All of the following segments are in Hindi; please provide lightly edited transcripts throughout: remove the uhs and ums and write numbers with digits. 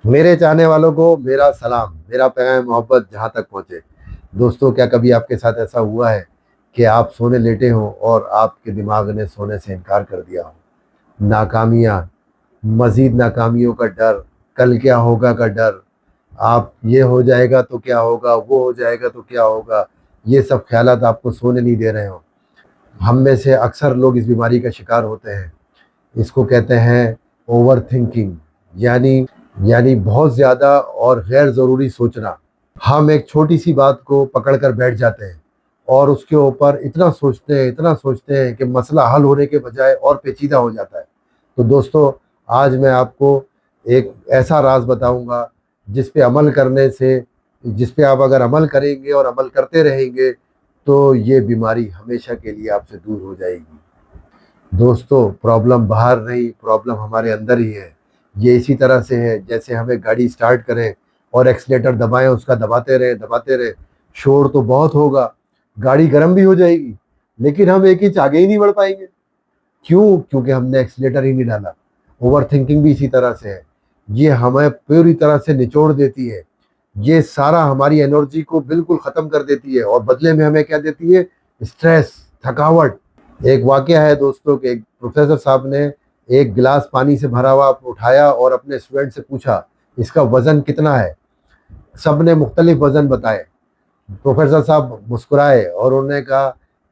मेरे चाहने वालों को मेरा सलाम, मेरा पैगाम मोहब्बत जहाँ तक पहुँचे। दोस्तों, क्या कभी आपके साथ ऐसा हुआ है कि आप सोने लेटे हो और आपके दिमाग ने सोने से इनकार कर दिया हो? नाकामियाँ, मज़ीद नाकामियों का डर, कल क्या होगा का डर, आप ये हो जाएगा तो क्या होगा, वो हो जाएगा तो क्या होगा, ये सब ख़्यालात आपको सोने नहीं दे रहे हो। हम में से अक्सर लोग इस बीमारी का शिकार होते हैं। इसको कहते हैं ओवरथिंकिंग, यानी यानी बहुत ज़्यादा और गैर ज़रूरी सोचना। हम एक छोटी सी बात को पकड़ कर बैठ जाते हैं और उसके ऊपर इतना सोचते हैं कि मसला हल होने के बजाय और पेचीदा हो जाता है। तो दोस्तों, आज मैं आपको एक ऐसा राज बताऊंगा जिस पे अमल करने से जिस पे आप अगर अमल करेंगे और अमल करते रहेंगे तो ये बीमारी हमेशा के लिए आपसे दूर हो जाएगी। दोस्तों, प्रॉब्लम बाहर नहीं, प्रॉब्लम हमारे अंदर ही है। ये इसी तरह से है जैसे हमें गाड़ी स्टार्ट करें और एक्सीलेटर दबाएं, उसका दबाते रहे, शोर तो बहुत होगा, गाड़ी गर्म भी हो जाएगी, लेकिन हम एक इंच आगे ही नहीं बढ़ पाएंगे। क्यों? क्योंकि हमने एक्सीलेटर ही नहीं डाला। ओवर थिंकिंग भी इसी तरह से है। ये हमें पूरी तरह से निचोड़ देती है। ये सारा हमारी एनर्जी को बिल्कुल ख़त्म कर देती है और बदले में हमें क्या देती है? स्ट्रेस, थकावट। एक वाकया है दोस्तों कि एक प्रोफेसर साहब ने एक गिलास पानी से भरा हुआ उठाया और अपने स्टूडेंट से पूछा, इसका वजन कितना है? सब ने मुख्तलिफ वजन बताए। प्रोफेसर साहब मुस्कुराए और उन्होंने कहा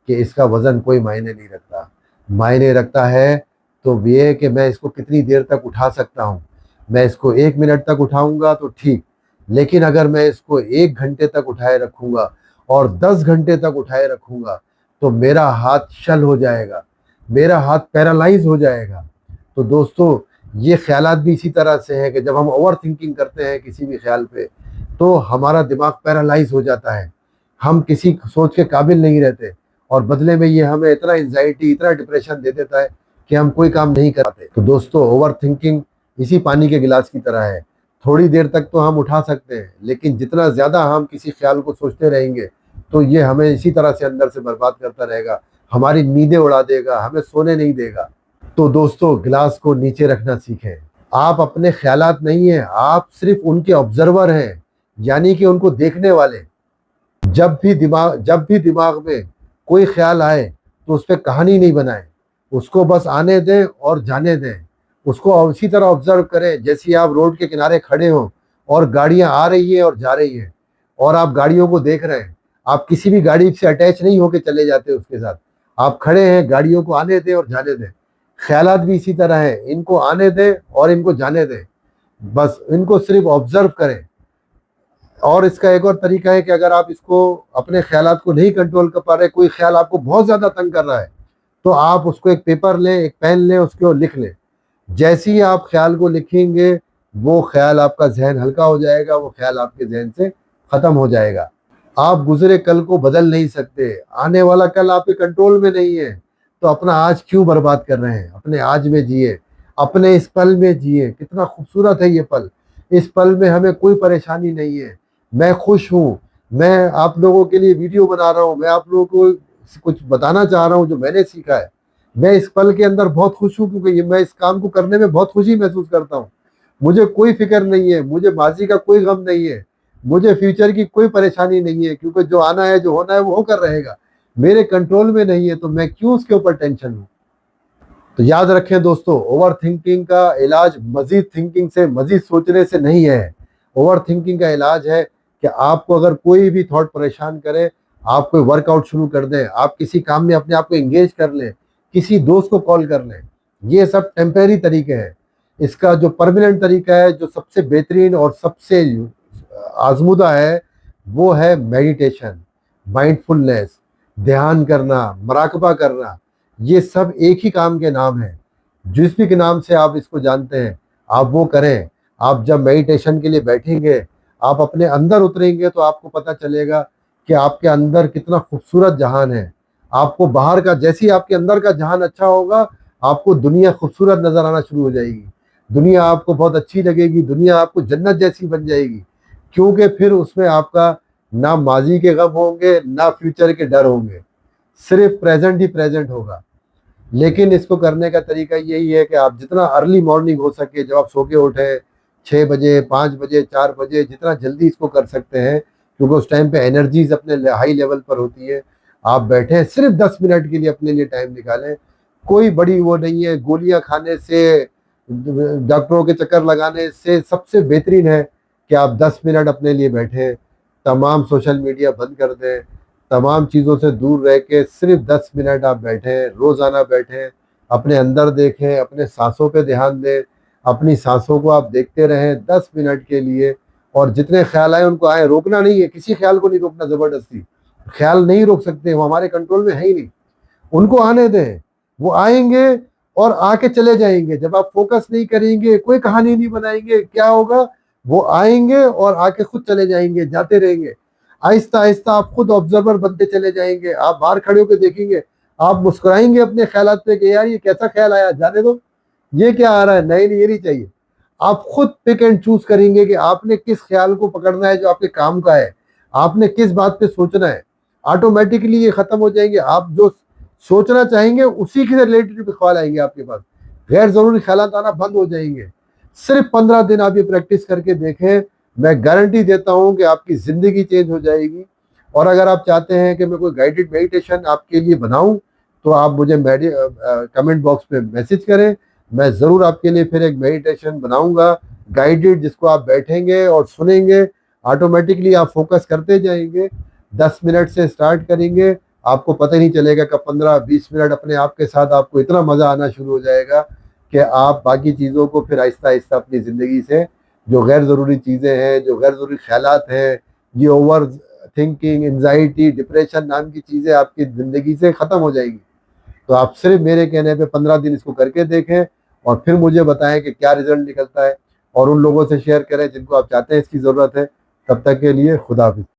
कि इसका वजन कोई मायने नहीं रखता। मायने रखता है तो ये है कि मैं इसको कितनी देर तक उठा सकता हूँ। मैं इसको 1 मिनट तक उठाऊंगा तो ठीक, लेकिन अगर मैं इसको 1 घंटे तक उठाए रखूंगा और 10 घंटे तक उठाए रखूंगा तो मेरा हाथ शल हो जाएगा, मेरा हाथ पैरालाइज हो जाएगा। तो दोस्तों, ये ख्यालात भी इसी तरह से है कि जब हम ओवर थिंकिंग करते हैं किसी भी ख्याल पे तो हमारा दिमाग पैरालाइज हो जाता है। हम किसी सोच के काबिल नहीं रहते और बदले में ये हमें इतना एंजाइटी, इतना डिप्रेशन दे देता है कि हम कोई काम नहीं कर पाते। तो दोस्तों, ओवर थिंकिंग इसी पानी के गिलास की तरह है। थोड़ी देर तक तो हम उठा सकते हैं, लेकिन जितना ज़्यादा हम किसी ख्याल को सोचते रहेंगे तो ये हमें इसी तरह से अंदर से बर्बाद करता रहेगा, हमारी नींदें उड़ा देगा, हमें सोने नहीं देगा। तो दोस्तों, गिलास को नीचे रखना सीखें। आप अपने ख्यालात नहीं हैं, आप सिर्फ उनके ऑब्जर्वर हैं, यानी कि उनको देखने वाले। जब भी दिमाग में कोई ख्याल आए तो उस पर कहानी नहीं बनाएं, उसको बस आने दें और जाने दें। उसको उसी तरह ऑब्जर्व करें जैसे आप रोड के किनारे खड़े हो और गाड़ियां आ रही है और जा रही है और आप गाड़ियों को देख रहे हैं। आप किसी भी गाड़ी से अटैच नहीं होके चले जाते उसके साथ, आप खड़े हैं, गाड़ियों को आने दें और जाने दें। ख्यालात भी इसी तरह है, इनको आने दें और इनको जाने दें, बस इनको सिर्फ ऑब्जर्व करें। और इसका एक और तरीका है कि अगर आप इसको अपने ख्यालात को नहीं कंट्रोल कर पा रहे, कोई ख्याल आपको बहुत ज़्यादा तंग कर रहा है, तो आप उसको एक पेपर लें, एक पेन लें, उसके ऊपर लिख लें। जैसे ही आप ख्याल को लिखेंगे वो ख्याल, आपका जहन हल्का हो जाएगा, वो ख्याल आपके जहन से ख़त्म हो जाएगा। आप गुजरे कल को बदल नहीं सकते, आने वाला कल आपके कंट्रोल में नहीं है, तो अपना आज क्यों बर्बाद कर रहे हैं? अपने आज में जिए, अपने इस पल में जिए। कितना खूबसूरत है ये पल। इस पल में हमें कोई परेशानी नहीं है, मैं खुश हूँ। मैं आप लोगों के लिए वीडियो बना रहा हूँ, मैं आप लोगों को कुछ बताना चाह रहा हूँ जो मैंने सीखा है। मैं इस पल के अंदर बहुत खुश हूँ क्योंकि मैं इस काम को करने में बहुत खुशी महसूस करता हूँ। मुझे कोई फिक्र नहीं है, मुझे माजी का कोई गम नहीं है, मुझे फ्यूचर की कोई परेशानी नहीं है, क्योंकि जो आना है, जो होना है वो होकर रहेगा। मेरे कंट्रोल में नहीं है, तो मैं क्यों उसके ऊपर टेंशन हूँ? तो याद रखें दोस्तों, ओवर थिंकिंग का इलाज मजीद थिंकिंग से, मजीद सोचने से नहीं है। ओवर थिंकिंग का इलाज है कि आपको अगर कोई भी थॉट परेशान करे, आप कोई वर्कआउट शुरू कर दें, आप किसी काम में अपने आप को एंगेज कर लें, किसी दोस्त को कॉल कर लें। ये सब टेम्परेरी तरीके हैं। इसका जो परमानेंट तरीका है, जो सबसे बेहतरीन और सबसे आजमुदा है, वो है मेडिटेशन, माइंडफुलनेस, ध्यान करना, मराकबा करना। ये सब एक ही काम के नाम हैं। जिस भी के नाम से आप इसको जानते हैं, आप वो करें। आप जब मेडिटेशन के लिए बैठेंगे, आप अपने अंदर उतरेंगे तो आपको पता चलेगा कि आपके अंदर कितना खूबसूरत जहान है। आपको बाहर का, जैसे ही आपके अंदर का जहान अच्छा होगा, आपको दुनिया खूबसूरत नजर आना शुरू हो जाएगी। दुनिया आपको बहुत अच्छी लगेगी, दुनिया आपको जन्नत जैसी बन जाएगी, क्योंकि फिर उसमें आपका ना माजी के गम होंगे, ना फ्यूचर के डर होंगे, सिर्फ प्रेजेंट ही प्रेजेंट होगा। लेकिन इसको करने का तरीका यही है कि आप जितना अर्ली मॉर्निंग हो सके, जब आप सो के उठे, 6 बजे, 5 बजे, 4 बजे, जितना जल्दी इसको कर सकते हैं, क्योंकि उस टाइम पे एनर्जीज अपने हाई लेवल पर होती है। आप बैठे सिर्फ 10 मिनट के लिए अपने लिए टाइम निकालें। कोई बड़ी वो नहीं है, गोलियां खाने से, डॉक्टरों के चक्कर लगाने से सबसे बेहतरीन है कि आप 10 मिनट अपने लिए बैठें, तमाम सोशल मीडिया बंद कर दें, तमाम चीज़ों से दूर रह के सिर्फ 10 मिनट आप बैठें, रोज़ाना बैठें, अपने अंदर देखें, अपने सांसों पे ध्यान दें, अपनी सांसों को आप देखते रहें 10 मिनट के लिए। और जितने ख्याल आए उनको आए, रोकना नहीं है, किसी ख्याल को नहीं रोकना ज़बरदस्ती। ख्याल नहीं रोक सकते, वो हमारे कंट्रोल में है ही नहीं, उनको आने दें, वो आएंगे और आके चले जाएंगे। जब आप फोकस नहीं करेंगे, कोई कहानी नहीं बनाएंगे, क्या होगा, वो आएंगे और आके खुद चले जाएंगे, जाते रहेंगे। आहिस्ता आहिस्ता आप खुद ऑब्जर्वर बनते चले जाएंगे। आप बाहर खड़े होकर देखेंगे, आप मुस्कुराएंगे अपने ख्यालात पे कि यार ये कैसा ख्याल आया, जाने दो, ये क्या आ रहा है, नहीं नहीं ये नहीं चाहिए। आप खुद पिक एंड चूज करेंगे कि आपने किस ख्याल को पकड़ना है जो आपके काम का है, आपने किस बात पे सोचना है। ऑटोमेटिकली ये खत्म हो जाएंगे। आप जो सोचना चाहेंगे उसी के रिलेटेड ख्याल आएंगे आपके पास, गैर जरूरी ख्याल आना बंद हो जाएंगे। सिर्फ 15 दिन आप ये प्रैक्टिस करके देखें, मैं गारंटी देता हूं कि आपकी जिंदगी चेंज हो जाएगी। और अगर आप चाहते हैं कि मैं कोई गाइडेड मेडिटेशन आपके लिए बनाऊं, तो आप मुझे कमेंट बॉक्स पे मैसेज करें, मैं ज़रूर आपके लिए फिर एक मेडिटेशन बनाऊंगा गाइडेड, जिसको आप बैठेंगे और सुनेंगे, ऑटोमेटिकली आप फोकस करते जाएंगे। 10 मिनट से स्टार्ट करेंगे, आपको पता ही नहीं चलेगा कब 15-20 मिनट अपने आप के साथ आपको इतना मज़ा आना शुरू हो जाएगा कि आप बाकी चीज़ों को फिर आहिस्ता आहिस्ता अपनी ज़िंदगी से, जो गैर ज़रूरी चीज़ें हैं, जो गैर ज़रूरी ख्यालात हैं, ये ओवर थिंकिंग, एंजाइटी, डिप्रेशन नाम की चीज़ें आपकी ज़िंदगी से ख़त्म हो जाएगी। तो आप सिर्फ मेरे कहने पे 15 दिन इसको करके देखें और फिर मुझे बताएं कि क्या रिजल्ट निकलता है, और उन लोगों से शेयर करें जिनको आप चाहते हैं इसकी ज़रूरत है। तब तक के लिए खुदा हाफिज़।